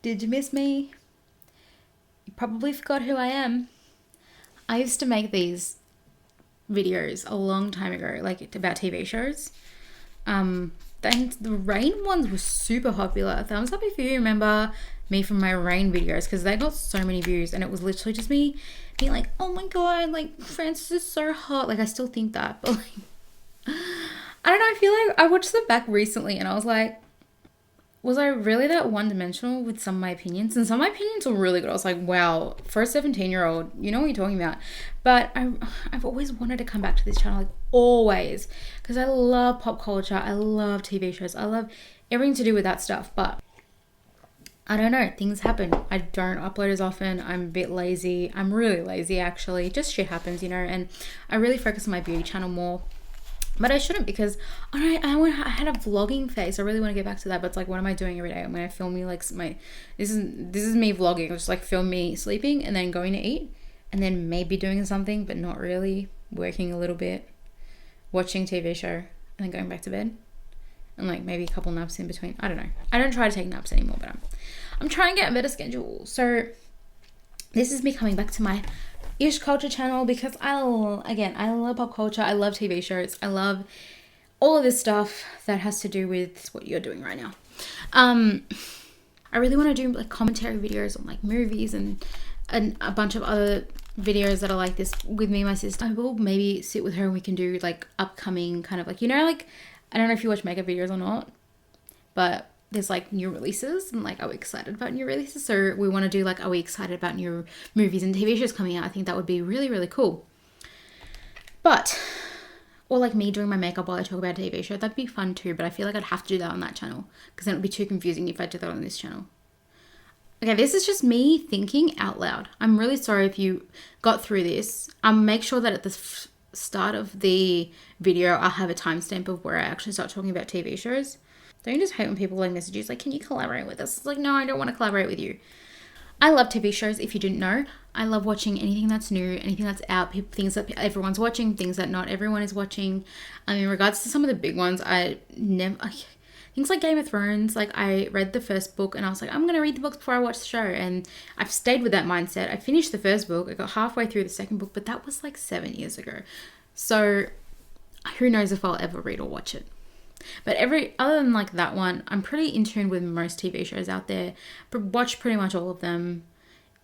Did you miss me? You probably forgot who I am. I used to make these videos a long time ago, like about TV shows. Then the rain ones were super popular. Thumbs up if you remember me from my rain videos, because they got so many views, and it was literally just me being like, oh my god, like Francis is so hot. Like I still think that, but like I don't know, I feel like I watched them back recently and I was like, was I really that one-dimensional with some of my opinions? And some of my opinions were really good. I was like, wow, for a 17-year-old, you know what you're talking about. But I've always wanted to come back to this channel, like always, because I love pop culture. I love TV shows. I love everything to do with that stuff. But I don't know, things happen. I don't upload as often. I'm a bit lazy. I'm really lazy, actually. Just shit happens, you know. And I really focus on my beauty channel more. But I shouldn't, because I had a vlogging phase. I really want to get back to that. But it's like, what am I doing every day? I'm going to film me like this is me vlogging. It's just like film me sleeping and then going to eat and then maybe doing something, but not really, working a little bit, watching TV show and then going back to bed, and like maybe a couple naps in between. I don't know. I don't try to take naps anymore, but I'm trying to get a better schedule. So this is me coming back to my ish culture channel, because I love pop culture. I love TV shows. I love all of this stuff that has to do with what you're doing right now. I really want to do like commentary videos on like movies and a bunch of other videos that are like this with me and my sister. I will maybe sit with her and we can do like upcoming kind of like, you know, like, I don't know if you watch makeup videos or not, but there's like new releases and like, are we excited about new releases? So we want to do like, are we excited about new movies and TV shows coming out? I think that would be really, really cool. But, or like me doing my makeup while I talk about a TV show, that'd be fun too. But I feel like I'd have to do that on that channel, because then it would be too confusing if I did that on this channel. Okay, this is just me thinking out loud. I'm really sorry if you got through this. Make sure that at the start of the video, I'll have a timestamp of where I actually start talking about TV shows. Don't you just hate when people like message you, like, can you collaborate with us? It's like, no, I don't want to collaborate with you. I love TV shows, if you didn't know. I love watching anything that's new, anything that's out, things that everyone's watching, things that not everyone is watching. In regards to some of the big ones, things like Game of Thrones, like I read the first book and I was like, I'm going to read the books before I watch the show. And I've stayed with that mindset. I finished the first book. I got halfway through the second book, but that was like 7 years ago. So who knows if I'll ever read or watch it. But other than like that one, I'm pretty in tune with most TV shows out there, but watch pretty much all of them.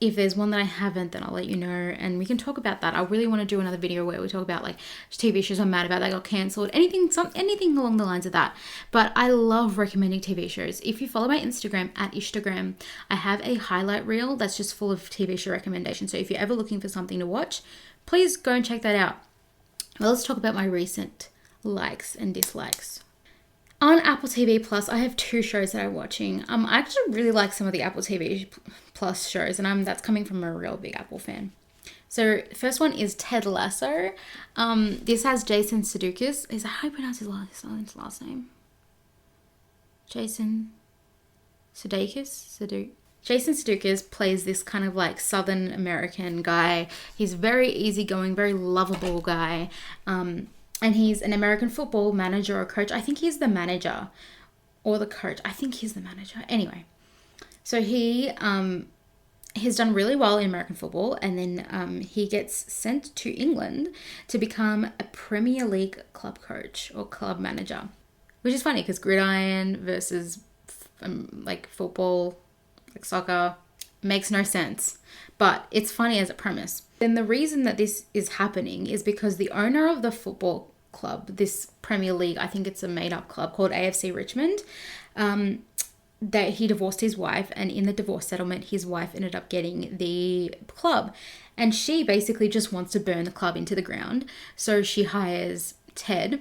If there's one that I haven't, then I'll let you know and we can talk about that. I really want to do another video where we talk about like TV shows I'm mad about that got cancelled, anything along the lines of that. But I love recommending TV shows. If you follow my Instagram at @Instagram, I have a highlight reel that's just full of TV show recommendations. So if you're ever looking for something to watch, please go and check that out. Well, let's talk about my recent likes and dislikes. On Apple TV Plus, I have 2 shows that I'm watching. I actually really like some of the Apple TV Plus shows, and that's coming from a real big Apple fan. So the first one is Ted Lasso. This has Jason Sudeikis. Is that how you pronounce his last name? Jason Sudeikis? Jason Sudeikis plays this kind of like Southern American guy. He's very easygoing, very lovable guy. And he's an American football manager or coach. I think he's the manager or the coach. I think he's the manager. Anyway, so he's done really well in American football. And then he gets sent to England to become a Premier League club coach or club manager. Which is funny because gridiron versus like football, like soccer, makes no sense. But it's funny as a premise. Then the reason that this is happening is because the owner of the football club, this Premier League, I think it's a made-up club called AFC Richmond, that he divorced his wife, and in the divorce settlement, his wife ended up getting the club. And she basically just wants to burn the club into the ground. So she hires Ted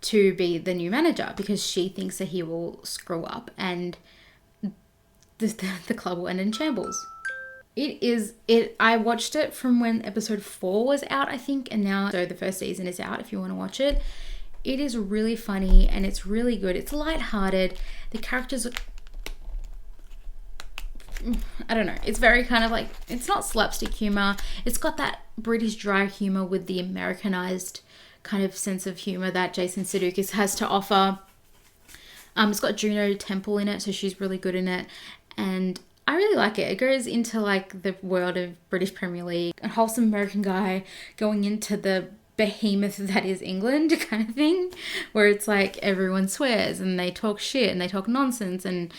to be the new manager because she thinks that he will screw up and the club will end in shambles. I watched it from when episode 4 was out, I think, and now so the first season is out if you want to watch it. It is really funny and it's really good. It's lighthearted. The characters are, I don't know, it's very kind of like, it's not slapstick humor. It's got that British dry humor with the Americanized kind of sense of humor that Jason Sudeikis has to offer. It's got Juno Temple in it, so she's really good in it. And I really like it. It goes into like the world of British Premier League, a wholesome American guy going into the behemoth that is England kind of thing, where it's like everyone swears and they talk shit and they talk nonsense and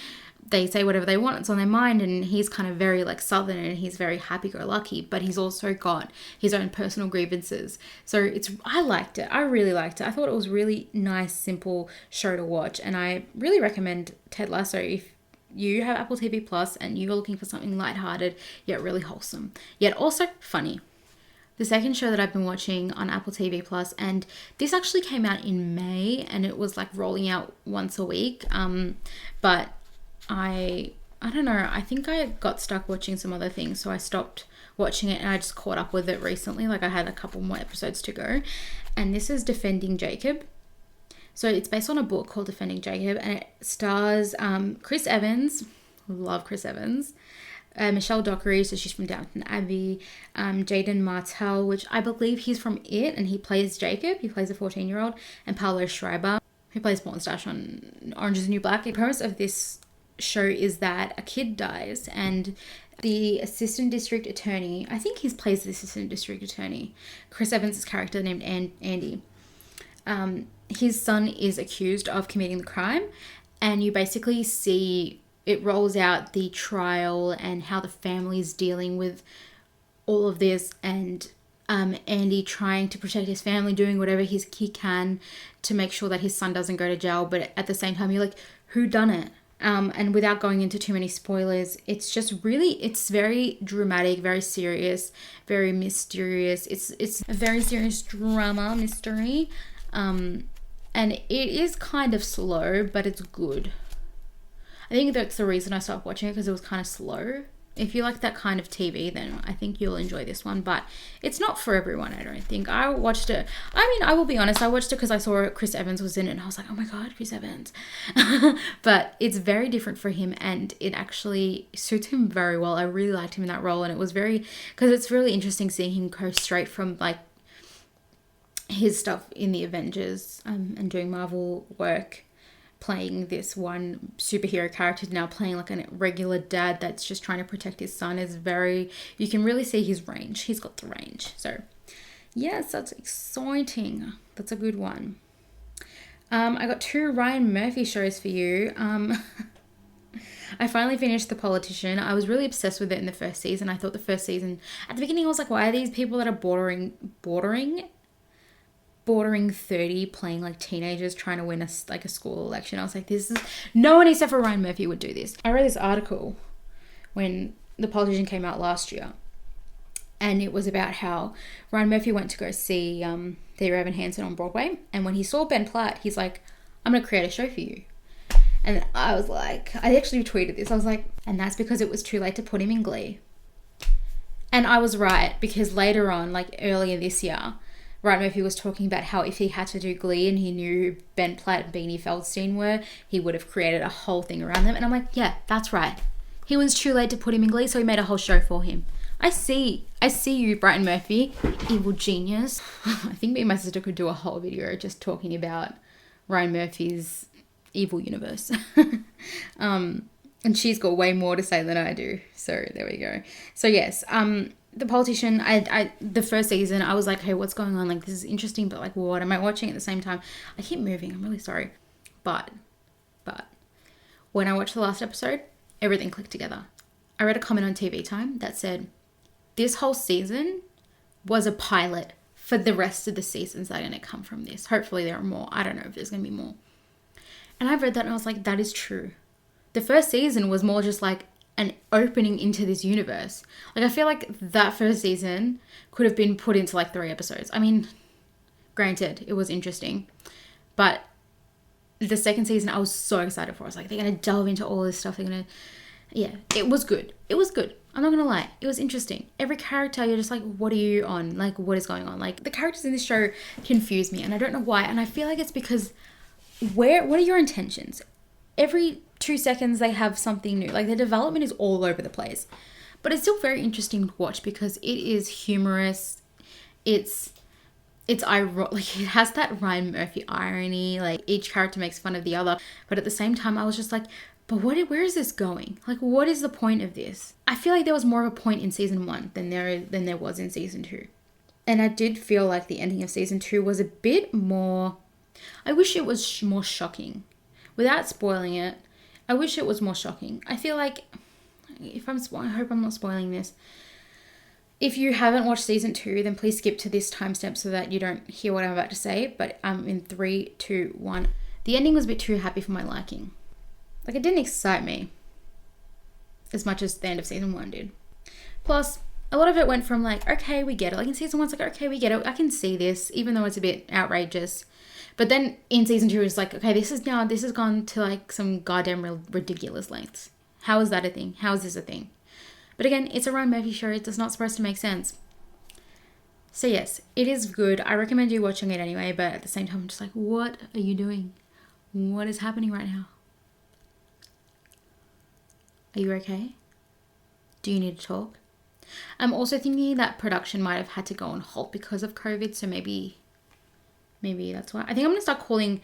they say whatever they want, it's on their mind, and he's kind of very like southern and he's very happy-go-lucky, but he's also got his own personal grievances. So I liked it. I really liked it. I thought it was really nice, simple show to watch, and I really recommend Ted Lasso if you have Apple TV Plus and you're looking for something lighthearted yet really wholesome, yet also funny. The second show that I've been watching on Apple TV Plus, and this actually came out in May and it was like rolling out once a week, but I don't know, I think I got stuck watching some other things, so I stopped watching it and I just caught up with it recently. Like I had a couple more episodes to go, and this is Defending Jacob. So it's based on a book called Defending Jacob, and it stars Chris Evans, love Chris Evans, Michelle Dockery, so she's from Downton Abbey, Jaden Martell, which I believe he's from It, and he plays Jacob, he plays a 14-year-old, and Pablo Schreiber, who plays Pornstache on Orange is the New Black. The premise of this show is that a kid dies, and the assistant district attorney, I think he plays the assistant district attorney, Chris Evans' character named Andy, his son is accused of committing the crime, and you basically see it rolls out the trial and how the family is dealing with all of this, and Andy trying to protect his family, doing whatever he can to make sure that his son doesn't go to jail, but at the same time you're like, who done it? And without going into too many spoilers, it's just really, it's very dramatic, very serious, very mysterious. It's a very serious drama mystery. And it is kind of slow, but it's good. I think that's the reason I stopped watching it, because it was kind of slow. If you like that kind of TV, then I think you'll enjoy this one, but it's not for everyone, I don't think. I watched it, I mean, I will be honest, I watched it because I saw Chris Evans was in it and I was like, oh my God, Chris Evans. But it's very different for him and it actually suits him very well. I really liked him in that role, and it was very, because it's really interesting seeing him go straight from like his stuff in the Avengers and doing Marvel work, playing this one superhero character, now playing like a regular dad that's just trying to protect his son, is very, you can really see his range. He's got the range. So yes, that's exciting. That's a good one. I got 2 Ryan Murphy shows for you. I finally finished The Politician. I was really obsessed with it in the first season. I thought the first season, at the beginning I was like, why are these people that are bordering 30 playing like teenagers trying to win a school election? I was like, this is, no one except for Ryan Murphy would do this. I read this article when The Politician came out last year, and it was about how Ryan Murphy went to go see Dear Evan Hansen on Broadway, and when he saw Ben Platt, he's like, I'm going to create a show for you. And I was like, I actually tweeted this, I was like, and that's because it was too late to put him in Glee. And I was right, because later on, like earlier this year, Ryan Murphy was talking about how if he had to do Glee and he knew who Ben Platt and Beanie Feldstein were, he would have created a whole thing around them. And I'm like, yeah, that's right. He was too late to put him in Glee, so he made a whole show for him. I see you, Brighton Murphy, evil genius. I think me and my sister could do a whole video just talking about Ryan Murphy's evil universe. And she's got way more to say than I do. So there we go. So yes, The Politician, I the first season, I was like, hey, what's going on? Like, this is interesting, but like, what am I watching at the same time? I keep moving, I'm really sorry. But when I watched the last episode, everything clicked together. I read a comment on TV Time that said, this whole season was a pilot for the rest of the seasons that are going to come from this. Hopefully there are more. I don't know if there's going to be more. And I read that and I was like, that is true. The first season was more just like an opening into this universe. Like, I feel like that first season could have been put into like 3 episodes. I mean, granted, it was interesting, but the second season I was so excited for. I was like, they're going to delve into all this stuff. They're going to, yeah, it was good. It was good. I'm not going to lie. It was interesting. Every character, you're just like, what are you on? Like, what is going on? Like, the characters in this show confuse me and I don't know why. And I feel like it's because what are your intentions? Every 2 seconds they have something new. Like, the development is all over the place, but it's still very interesting to watch because it is humorous. It's it's ironic, like it has that Ryan Murphy irony, like each character makes fun of the other, but at the same time I was just like, but where is this going? Like, what is the point of this? I feel like there was more of a point in season 1 than there was in season 2. And I did feel like the ending of season 2 was a bit more, I wish it was more shocking. Without spoiling it, I wish it was more shocking. I feel like, I hope I'm not spoiling this. If you haven't watched season 2, then please skip to this timestamp so that you don't hear what I'm about to say. But in 3, 2, 1. The ending was a bit too happy for my liking. Like, it didn't excite me as much as the end of season 1 did. Plus, a lot of it went from like, okay, we get it. Like in season 1, it's like, okay, we get it. I can see this, even though it's a bit outrageous. But then in season 2, it's like, okay, this has gone to like some goddamn ridiculous lengths. How is that a thing? How is this a thing? But again, it's a Ryan Murphy show. It's not supposed to make sense. So yes, it is good. I recommend you watching it anyway. But at the same time, I'm just like, what are you doing? What is happening right now? Are you okay? Do you need to talk? I'm also thinking that production might have had to go on hold because of COVID. So maybe that's why. I think I'm going to start calling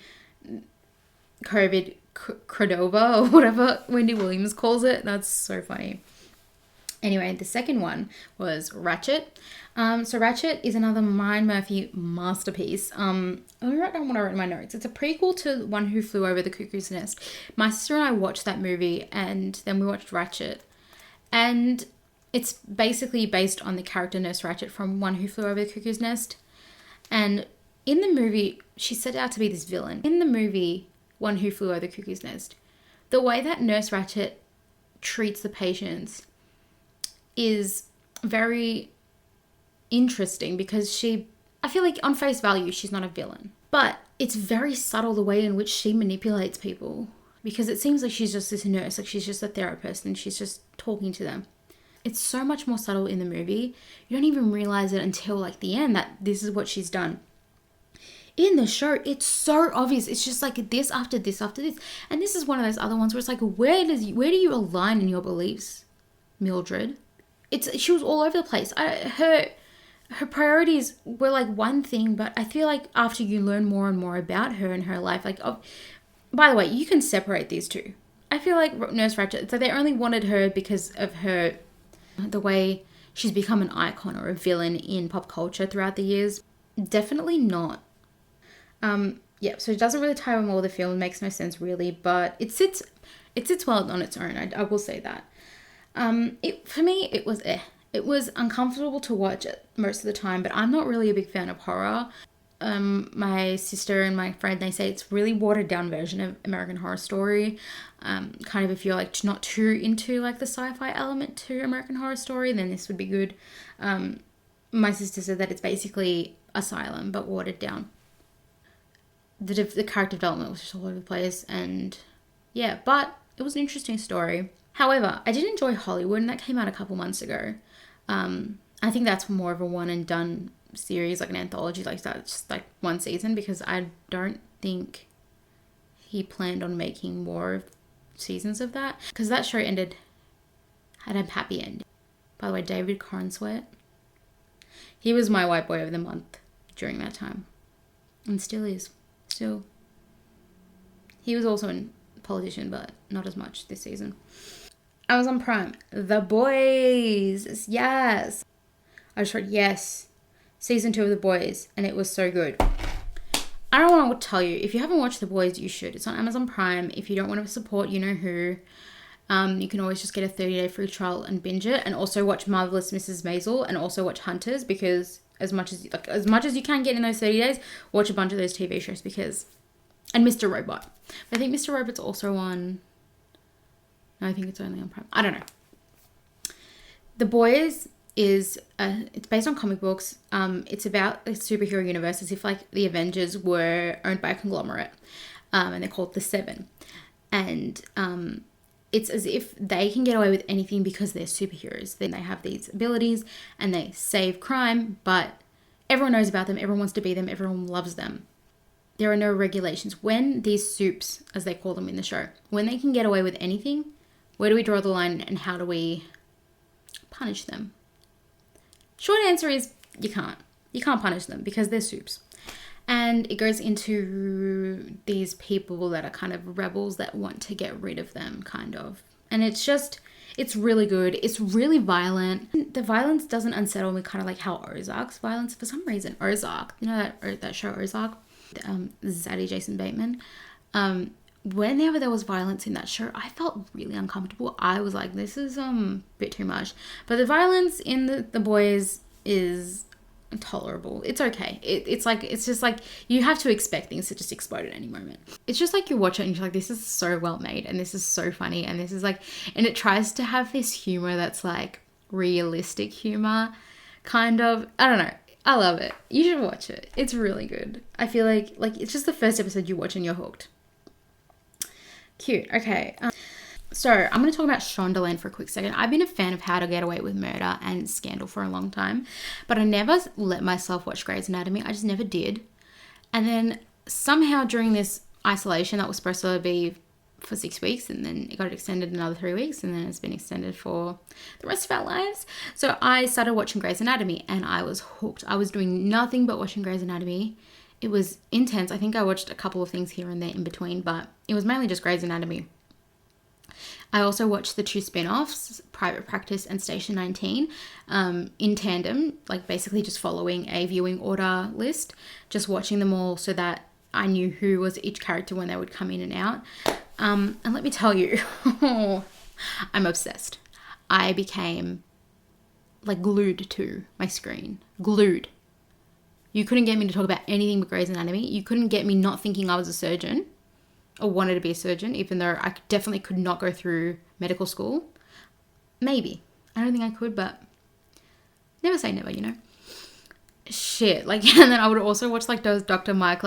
COVID Cordova or whatever Wendy Williams calls it. That's so funny. Anyway, the second one was Ratched. So Ratched is another Ryan Murphy masterpiece. Let me write down what I wrote in my notes. It's a prequel to One Who Flew Over the Cuckoo's Nest. My sister and I watched that movie and then we watched Ratched. And it's basically based on the character Nurse Ratched from One Who Flew Over the Cuckoo's Nest. And in the movie, she set out to be this villain. In the movie, One Who Flew Over the Cuckoo's Nest, the way that Nurse Ratched treats the patients is very interesting because I feel like on face value, she's not a villain. But it's very subtle the way in which she manipulates people because it seems like she's just this nurse, like she's just a therapist and she's just talking to them. It's so much more subtle in the movie. You don't even realize it until like the end that this is what she's done. In the show, it's so obvious. It's just like this after this after this. And this is one of those other ones where it's like, where do you align in your beliefs, Mildred? She was all over the place. Her priorities were like one thing, but I feel like after you learn more and more about her and her life, like, oh, by the way, you can separate these two. I feel like Nurse Ratched, it's like they only wanted her because of the way she's become an icon or a villain in pop culture throughout the years. Definitely not. Yeah, so it doesn't really tie in well with the film. It makes no sense really, but it sits well on its own. I will say that. For me, it was It was uncomfortable to watch it most of the time, but I'm not really a big fan of horror. My sister and my friend, they say it's really watered down version of American Horror Story. Kind of if you're like not too into like the sci-fi element to American Horror Story, then this would be good. My sister said that it's basically Asylum, but watered down. The character development was just all over the place, and yeah, but it was an interesting story. However, I did enjoy Hollywood, and that came out a couple months ago. I think that's more of a one and done series, like an anthology, like that's just like one season, because I don't think he planned on making more seasons of that, because that show had a happy ending. By the way, David Corenswet, he was my white boy of the month during that time, and still is. He was also a politician, but not as much this season. Amazon Prime, The Boys, yes. I just wrote yes. Season 2 of The Boys, and it was so good. I don't want to tell you, if you haven't watched The Boys, you should. It's on Amazon Prime. If you don't want to support you know who, you can always just get a 30-day free trial and binge it, and also watch Marvelous Mrs. Maisel, and also watch Hunters, because as much as you can get in those 30 days, watch a bunch of those TV shows, and Mr. Robot. But I think Mr. Robot's also on. No, I think it's only on Prime. I don't know. The Boys is it's based on comic books. It's about a superhero universe, as if like the Avengers were owned by a conglomerate, and they're called the Seven, and it's as if they can get away with anything because they're superheroes. Then they have these abilities and they save crime, but everyone knows about them. Everyone wants to be them. Everyone loves them. There are no regulations. When these soups, as they call them in the show, when they can get away with anything, where do we draw the line and how do we punish them? Short answer is you can't. You can't punish them because they're soups. And it goes into these people that are kind of rebels that want to get rid of them, kind of. And it's really good. It's really violent. The violence doesn't unsettle me, kind of like how ozark's violence. For some reason, Ozark, you know that show Ozark? Zaddy Jason Bateman. Whenever there was violence in that show, I felt really uncomfortable. I was like, this is a bit too much. But the violence in the boys is tolerable. It's okay. It's just like you have to expect things to just explode at any moment. It's just like you watch it and you're like, this is so well made and this is so funny and this is like, and it tries to have this humor that's like realistic humor, kind of. I don't know. I love it. You should watch it. It's really good. I feel like it's just the first episode you watch and you're hooked. Cute. Okay. So I'm going to talk about Shondaland for a quick second. I've been a fan of How to Get Away with Murder and Scandal for a long time, but I never let myself watch Grey's Anatomy. I just never did. And then somehow during this isolation that was supposed to be for 6 weeks, and then it got extended another 3 weeks, and then it's been extended for the rest of our lives. So I started watching Grey's Anatomy and I was hooked. I was doing nothing but watching Grey's Anatomy. It was intense. I think I watched a couple of things here and there in between, but it was mainly just Grey's Anatomy. I also watched the 2 spin-offs, Private Practice and Station 19, in tandem, like basically just following a viewing order list, just watching them all so that I knew who was each character when they would come in and out. And let me tell you, I'm obsessed. I became like glued to my screen. Glued. You couldn't get me to talk about anything but Grey's Anatomy. You couldn't get me not thinking I was a surgeon or wanted to be a surgeon, even though I definitely could not go through medical school. Maybe. I don't think I could, but never say never, you know? Shit. Like, and then I would also watch like those Dr. Mike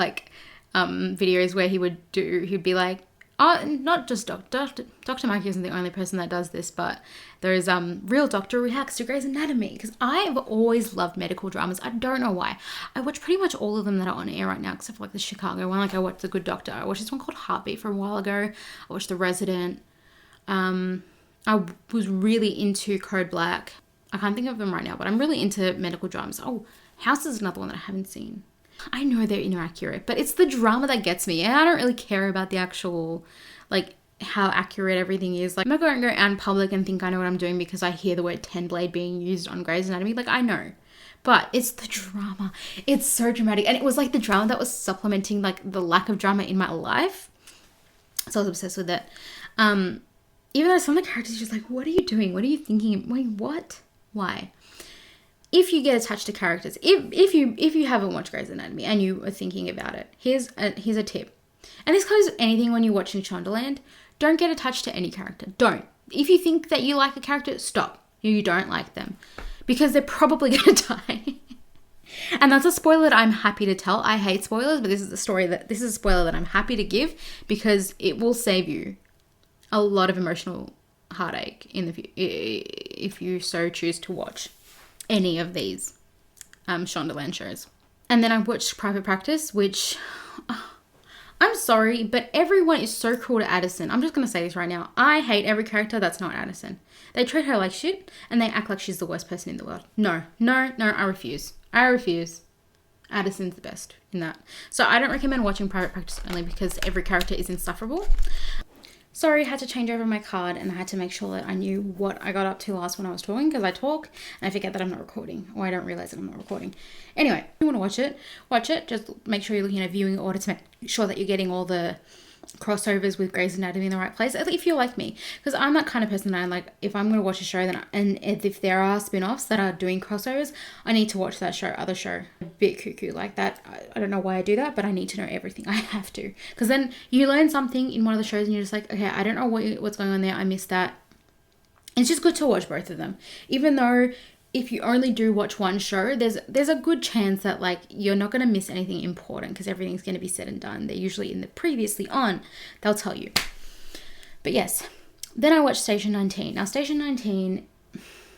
videos where he'd be like, oh, not just Dr. Mike isn't the only person that does this, but there's Real Doctor Reacts to Grey's Anatomy, because I've always loved medical dramas. I don't know why. I watch pretty much all of them that are on air right now, except for like the Chicago one. Like I watched The Good Doctor. I watched this one called Heartbeat from a while ago. I watched The Resident. I was really into Code Black. I can't think of them right now, but I'm really into medical dramas. Oh, House is another one that I haven't seen. I know they're inaccurate, but it's the drama that gets me. And I don't really care about the actual, like, how accurate everything is. Like, I'm not going to go out in public and think I know what I'm doing because I hear the word 10 blade being used on Grey's Anatomy. Like, I know. But it's the drama. It's so dramatic. And it was like the drama that was supplementing, like, the lack of drama in my life. So I was obsessed with it. Even though some of the characters are just like, what are you doing? What are you thinking? Wait, what? Why? If you get attached to characters, if you haven't watched Grey's Anatomy and you are thinking about it, here's a tip. And this goes with anything when you're watching Shondaland. Don't get attached to any character. Don't. If you think that you like a character, stop. You don't like them. Because they're probably going to die. And that's a spoiler that I'm happy to tell. I hate spoilers, but this is a spoiler that I'm happy to give because it will save you a lot of emotional heartache if you so choose to watch any of these Shondaland shows. And then I watched Private Practice, which I'm sorry, but everyone is so cruel to Addison. I'm just going to say this right now. I hate every character that's not Addison. They treat her like shit and they act like she's the worst person in the world. No, I refuse. Addison's the best in that. So I don't recommend watching Private Practice only because every character is insufferable. Sorry, I had to change over my card and I had to make sure that I knew what I got up to last when I was talking, because I talk and I forget that I'm not recording, or I don't realize that I'm not recording. Anyway, if you want to watch it. Just make sure you're looking at a viewing order to make sure that you're getting all the crossovers with Grey's Anatomy in the right place, if you're like me, because I'm that kind of person that I'm like, if I'm going to watch a show, and if there are spin-offs that are doing crossovers, I need to watch that other show. A bit cuckoo like that. I don't know why I do that, but I need to know everything. I have to, because then you learn something in one of the shows and you're just like, okay, I don't know what's going on there, I missed that. It's just good to watch both of them, even though if you only do watch one show, there's a good chance that like you're not going to miss anything important because everything's going to be said and done. They're usually in the previously on, they'll tell you. But yes, then I watched Station 19. Now Station 19,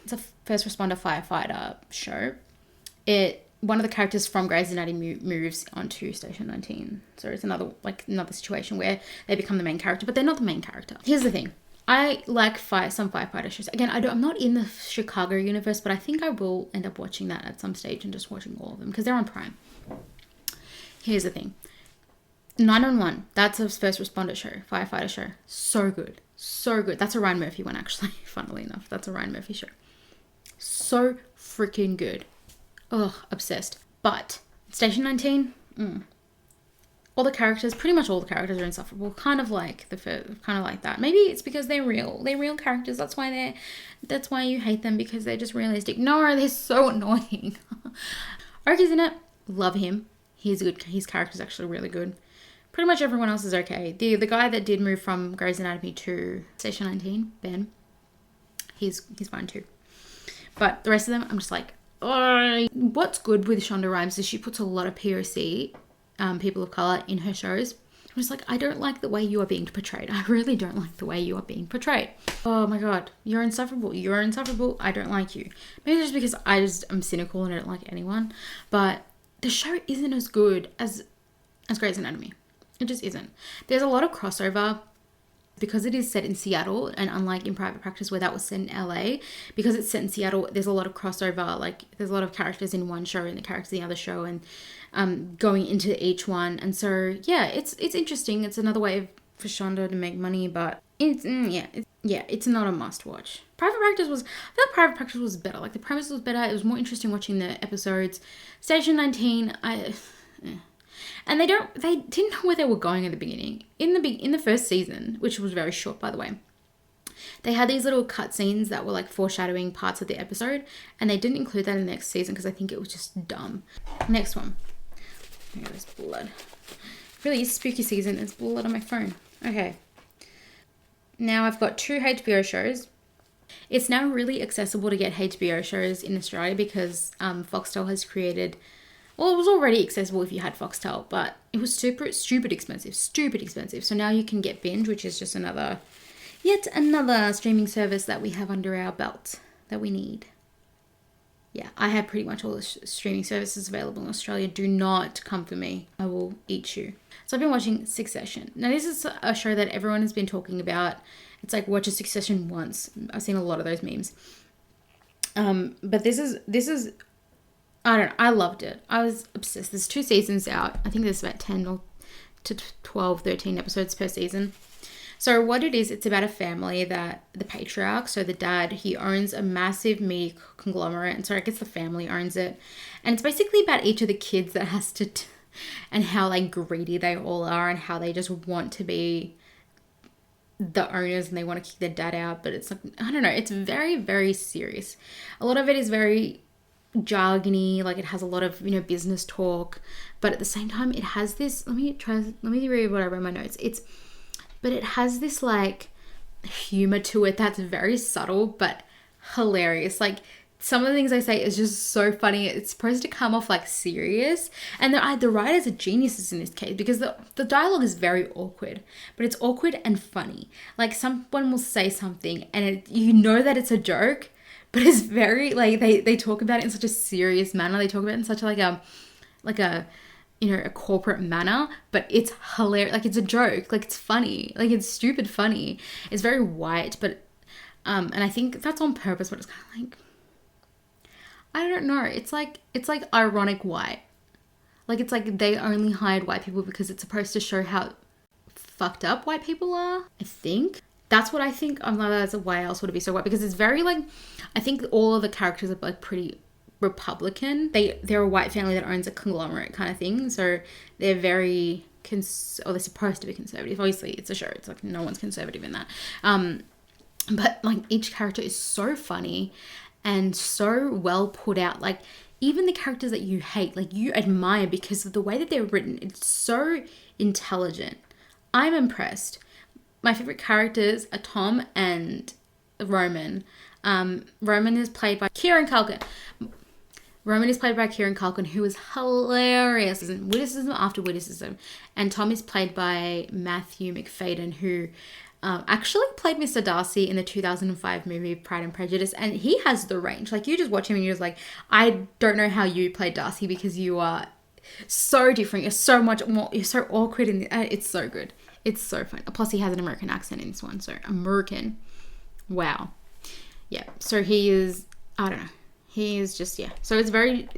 it's a first responder firefighter show. One of the characters from Grey's Anatomy moves onto Station 19. So it's another situation where they become the main character, but they're not the main character. Here's the thing. I like some firefighter shows. Again, I'm not in the Chicago universe, but I think I will end up watching that at some stage and just watching all of them because they're on Prime. Here's the thing. 911, that's a first responder show, firefighter show. So good. So good. That's a Ryan Murphy one, actually, funnily enough. That's a Ryan Murphy show. So freaking good. Ugh, obsessed. But Station 19, all the characters, pretty much all the characters are insufferable. Kind of like that. Maybe it's because they're real. They're real characters. That's why you hate them, because they're just realistic. No, they're so annoying. Oki's in it. Love him. He's good. His character's actually really good. Pretty much everyone else is okay. The guy that did move from Grey's Anatomy to Station 19, Ben, he's fine too. But the rest of them, I'm just like, oh. What's good with Shonda Rhimes is she puts a lot of POC, people of color, in her shows. I'm just like, I don't like the way you are being portrayed. I really don't like the way you are being portrayed. Oh my God, you're insufferable. You're insufferable. I don't like you. Maybe it's just because I'm cynical and I don't like anyone. But the show isn't as good as Grey's Anatomy. It just isn't. There's a lot of crossover because it is set in Seattle, and unlike in Private Practice where that was set in LA, because it's set in Seattle, there's a lot of crossover. Like there's a lot of characters in one show and the characters in the other show, and going into each one. And so yeah, it's interesting. It's another way for Shonda to make money, but it's not a must watch. I thought Private Practice was better. Like the premise was better. It was more interesting watching the episodes. Station 19, and they didn't know where they were going at the beginning. In the first season, which was very short, by the way, they had these little cutscenes that were like foreshadowing parts of the episode, and they didn't include that in the next season because I think it was just dumb. Next one. There's blood. Really spooky season. There's blood on my phone. Okay. Now I've got 2 HBO shows. It's now really accessible to get HBO shows in Australia because Foxtel has created... Well, it was already accessible if you had Foxtel, but it was stupid expensive. So now you can get Binge, which is just yet another streaming service that we have under our belt that we need. Yeah, I have pretty much all the streaming services available in Australia. Do not come for me. I will eat you. So I've been watching Succession. Now, this is a show that everyone has been talking about. It's like, watch a Succession once. I've seen a lot of those memes. But this is I don't know. I loved it. I was obsessed. There's 2 seasons out. I think there's about 10 or to 12, 13 episodes per season. So what it is, it's about a family that the patriarch, so the dad, he owns a massive media conglomerate. And so I guess the family owns it. And it's basically about each of the kids that has to, and how like greedy they all are and how they just want to be the owners and they want to kick their dad out. But it's like, I don't know. It's very, very serious. A lot of it is very jargony, like it has a lot of business talk, but at the same time it has this, let me read what I wrote in my notes. But it has this like humor to it that's very subtle but hilarious. Like some of the things I say is just so funny. It's supposed to come off like serious, and the writers are geniuses in this case because the dialogue is very awkward, but it's awkward and funny. Like someone will say something and that it's a joke, but it's very, like, they talk about it in such a serious manner. They talk about it in such a corporate manner, but it's hilarious. Like, it's a joke. Like, it's funny. Like, it's stupid funny. It's very white, but, and I think that's on purpose, but it's kind of like, I don't know. It's like ironic white. Like, it's like they only hired white people because it's supposed to show how fucked up white people are, I think. That's what I think. I'm like, that's why else would it be so white? Because it's very like, I think all of the characters are like pretty Republican. They're a white family that owns a conglomerate kind of thing. So they're very, they're supposed to be conservative. Obviously it's a show. It's like no one's conservative in that. But like each character is so funny and so well put out. Like even the characters that you hate, like you admire because of the way that they're written. It's so intelligent. I'm impressed. My favorite characters are Tom and Roman. Roman is played by Kieran Culkin. Who is hilarious. Witticism after witticism. And Tom is played by Matthew Macfadyen, who actually played Mr. Darcy in the 2005 movie Pride and Prejudice. And he has the range. Like, you just watch him and you're just like, I don't know how you played Darcy because you are so different. You're so much more, you're so awkward. It's so good. It's so fun. Plus he has an American accent in this one. So American. Wow. Yeah. So he is, I don't know. He is just, yeah. So it's very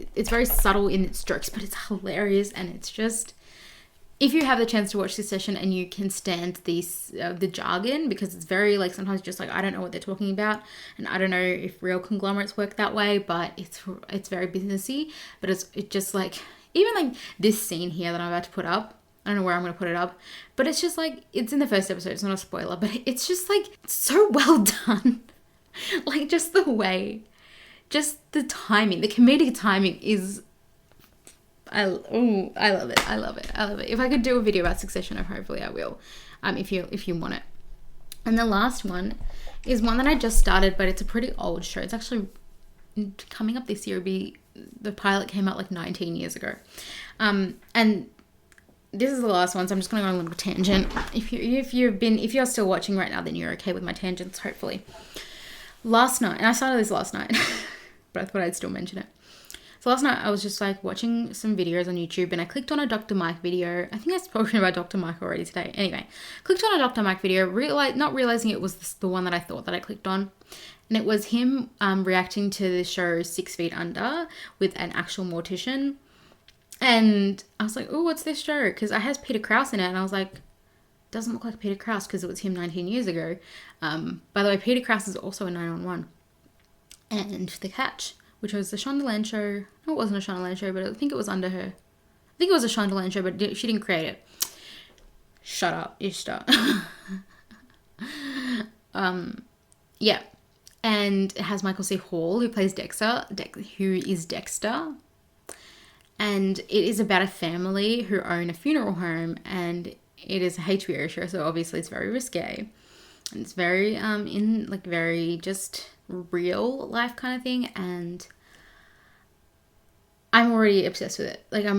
subtle in its jokes, but it's hilarious. And it's just, if you have the chance to watch this session and you can stand these, the jargon, because it's very like, sometimes just like, I don't know what they're talking about. And I don't know if real conglomerates work that way, but it's very businessy. But it's just like, even like this scene here that I'm about to put up, I don't know where I'm going to put it up, but it's just like, it's in the first episode. It's not a spoiler, but it's just like so well done. Like just the way, just the timing, the comedic timing is, I love it. I love it. I love it. If I could do a video about Succession, hopefully I will, if you want it. And the last one is one that I just started, but it's a pretty old show. It's actually coming up this year. The pilot came out like 19 years ago. And this is the last one, so I'm just going to go on a little tangent. If you're still watching right now, then you're okay with my tangents, hopefully. Last night, and I started this last night, but I thought I'd still mention it. So last night I was just like watching some videos on YouTube, and I clicked on a Dr. Mike video. I think I've spoken about Dr. Mike already today. Anyway, clicked on a Dr. Mike video, not realizing it was the one that I thought that I clicked on. And it was him reacting to the show 6 Feet Under with an actual mortician. And I was like, oh, what's this show? Because it has Peter Krause in it. And I was like, doesn't look like Peter Krause because it was him 19 years ago. By the way, Peter Krause is also in 911. And The Catch, which was the Shondaland show. No, it wasn't a Shondaland show, but I think it was under her. I think it was a Shondaland show, but she didn't create it. Shut up, Ishtar. Yeah. And it has Michael C. Hall, who plays Dexter, who is Dexter. And it is about a family who own a funeral home, and it is a HBO show, so obviously it's very risque. And it's very, very just real life kind of thing, and I'm already obsessed with it. Like I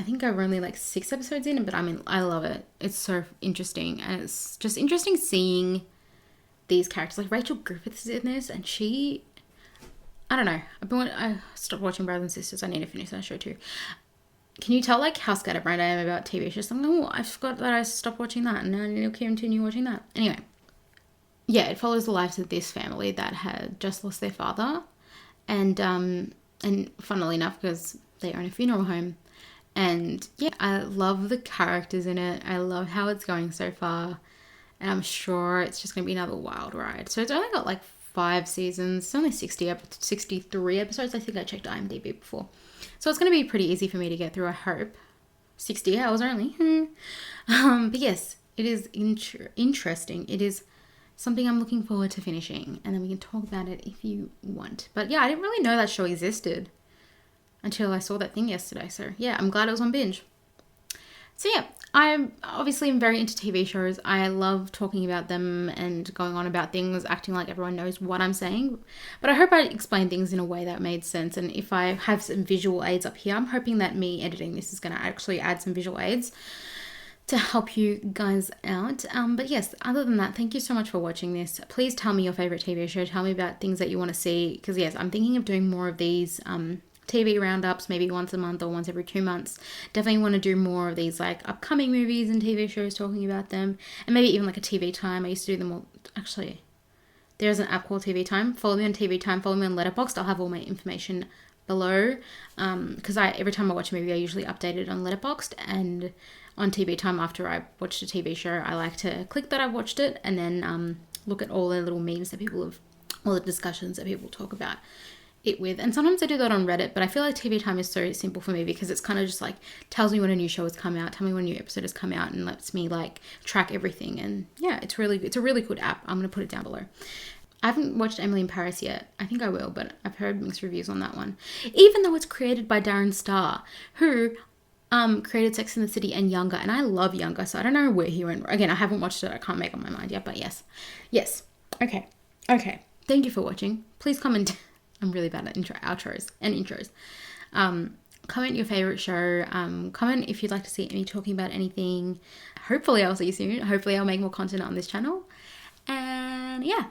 think I'm only like 6 episodes in, but I love it. It's so interesting, and it's just interesting seeing these characters. Like Rachel Griffiths is in this, and I don't know. I stopped watching Brothers and Sisters. I need to finish that show too. Can you tell like how scatterbrained I am about TV shows? I'm like, oh, I forgot that I stopped watching that, and I need to continue watching that. Anyway, yeah, it follows the lives of this family that had just lost their father, and funnily enough, because they own a funeral home, and yeah, I love the characters in it. I love how it's going so far, and I'm sure it's just gonna be another wild ride. So it's only got like 5 seasons. It's only 63 episodes. I think I checked IMDb before. So it's going to be pretty easy for me to get through, I hope. 60 hours only. But yes, it is interesting. It is something I'm looking forward to finishing. And then we can talk about it if you want. But yeah, I didn't really know that show existed until I saw that thing yesterday. So yeah, I'm glad it was on Binge. So yeah, I'm very into TV shows. I love talking about them and going on about things, acting like everyone knows what I'm saying. But I hope I explained things in a way that made sense. And if I have some visual aids up here, I'm hoping that me editing this is going to actually add some visual aids to help you guys out. But yes, other than that, thank you so much for watching this. Please tell me your favorite TV show. Tell me about things that you want to see. Because yes, I'm thinking of doing more of these TV roundups, maybe once a month or once every 2 months. Definitely want to do more of these like upcoming movies and TV shows, talking about them, and maybe even like a TV time. I used to do them all. Actually, there's an app called TV Time. Follow me on TV Time. Follow me on Letterboxd. I'll have all my information below. Because every time I watch a movie, I usually update it on Letterboxd, and on TV Time after I watched a TV show, I like to click that I've watched it, and then look at all the little memes that people have, all the discussions that people talk about it with. And sometimes I do that on Reddit, but I feel like TV Time is so simple for me because it's kind of just like tells me when a new show has come out, tell me when a new episode has come out, and lets me like track everything. And yeah, it's a really good app. I'm going to put it down below. I haven't watched Emily in Paris yet. I think I will, but I've heard mixed reviews on that one. Even though it's created by Darren Star, who created Sex and the City and Younger, and I love Younger, so I don't know where he went. Again, I haven't watched it. I can't make up my mind yet, but yes. Okay. Thank you for watching. Please comment. I'm really bad at outros and intros. Comment your favorite show. Comment if you'd like to see me talking about anything. Hopefully I'll see you soon. Hopefully I'll make more content on this channel. And yeah.